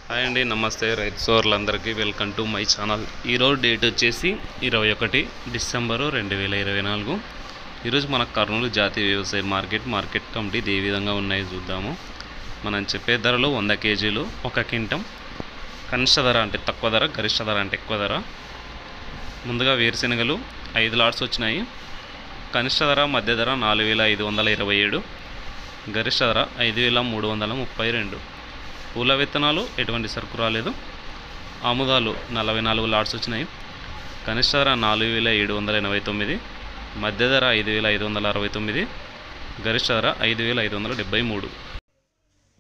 Hi అండి, నమస్తే రైతు సోదరులందరికీ వెల్కమ్ టు మై ఛానల్. ఈరోజు డేట్ వచ్చేసి 21 డిసెంబరు 2024. ఈరోజు మన కర్నూలు జాతీయ వ్యవసాయ మార్కెట్ కమిటీ ఏ విధంగా ఉన్నాయి చూద్దాము. మనం చెప్పే ధరలు 100 కేజీలు 1 క్వింటం. కనిష్ట ధర అంటే తక్కువ ధర, గరిష్ట ధర అంటే ఎక్కువ ధర. ముందుగా వేరుశెనగలు 5 లాట్స్ వచ్చినాయి. కనిష్ట ధర మధ్య ధర 4527, గరిష్ట ధర 5332. పూల విత్తనాలు ఎటువంటి సరుకు రాలేదు. ఆముదాలు 44 లాట్స్ వచ్చినాయి. కనిష్ట ధర 4789, మధ్య ధర 5569, గరిష్ట ధర 5573.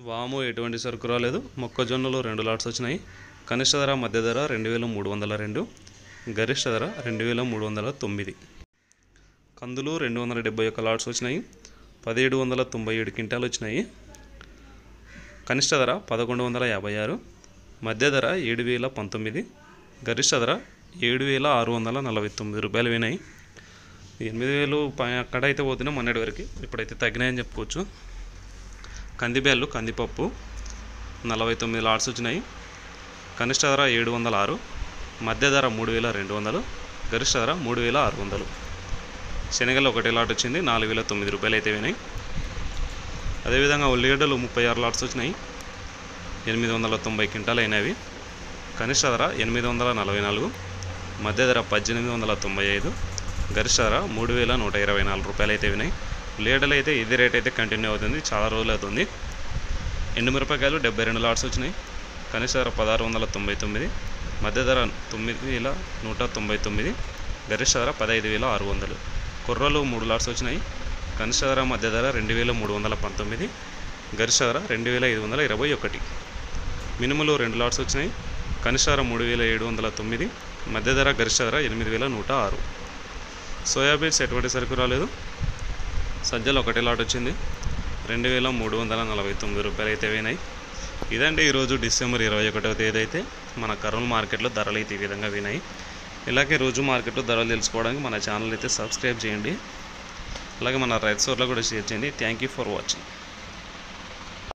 వాము ఎటువంటి సరుకు రాలేదు. మొక్కజొన్నలు 2 లాట్స్ వచ్చినాయి. కనిష్ట ధర మధ్య ధర 2302, గరిష్ట ధర 2309. కందులు 271 లాట్స్ వచ్చినాయి. 1797 క్వింటాలు వచ్చినాయి. కనిష్ట ధర 1156, మధ్య ధర 7019, గరిష్ట ధర 7649 రూపాయలు వినాయి. 8000 అక్కడైతే పోతున్నాయి మొన్నటి వరకు, ఇప్పుడైతే తగ్గినాయని చెప్పుకోవచ్చు. కందిబ్యాళ్ళు, కందిపప్పు 49 లాట్స్ వచ్చినాయి. కనిష్ట ధర 706, మధ్య ధర 3200, గరిష్ట ధర 3600. శనగలు 1 లాట్ వచ్చింది, 4009 రూపాయలు అయితే వినాయి. అదేవిధంగా ఉల్లిగడ్డలు 36 లాట్స్ వచ్చినాయి. 890 క్వింటాలు అయినవి. కనిష్ట ధర 844, మధ్య ధర 1895, గరిష్ట ధర 3124 రూపాయలు అయితే వినాయి. ఉల్లిగడ్డలు అయితే ఇది రేట్ అయితే కంటిన్యూ అవుతుంది, చాలా రోజులు అవుతుంది. ఎండుమిరపకాయలు 72 లాట్స్ వచ్చినాయి. కనిష్ట ధర 1699, మధ్య ధర 9199, గరిష్ట ధర 15600. కొర్రలు 3 లాట్స్ వచ్చినాయి. కనిష్ట ధర మధ్య ధర 2319, గరిష్ట ధర 2521. మినుములు 2 లాట్స్ వచ్చినాయి. కనిష్ట ధర 3709, మధ్య ధర గరిష్ట ధర 8106. సోయాబీన్స్ ఎటువంటి సరుకు రాలేదు. సజ్జలు 1 లాట్ వచ్చింది, 2349 రూపాయలు అయితే వినాయి. ఇదంటే ఈరోజు డిసెంబర్ 21వ తేదీ అయితే మన కర్నూలు మార్కెట్లో ధరలు అయితే ఈ విధంగా వినాయి. ఇలాగే రోజు మార్కెట్లో ధరలు తెలుసుకోవడానికి మన ఛానల్ అయితే సబ్స్క్రైబ్ చేయండి. అలాగే మన రైతు సోదరులకు కూడా షేర్ చేయండి. Thank you for watching.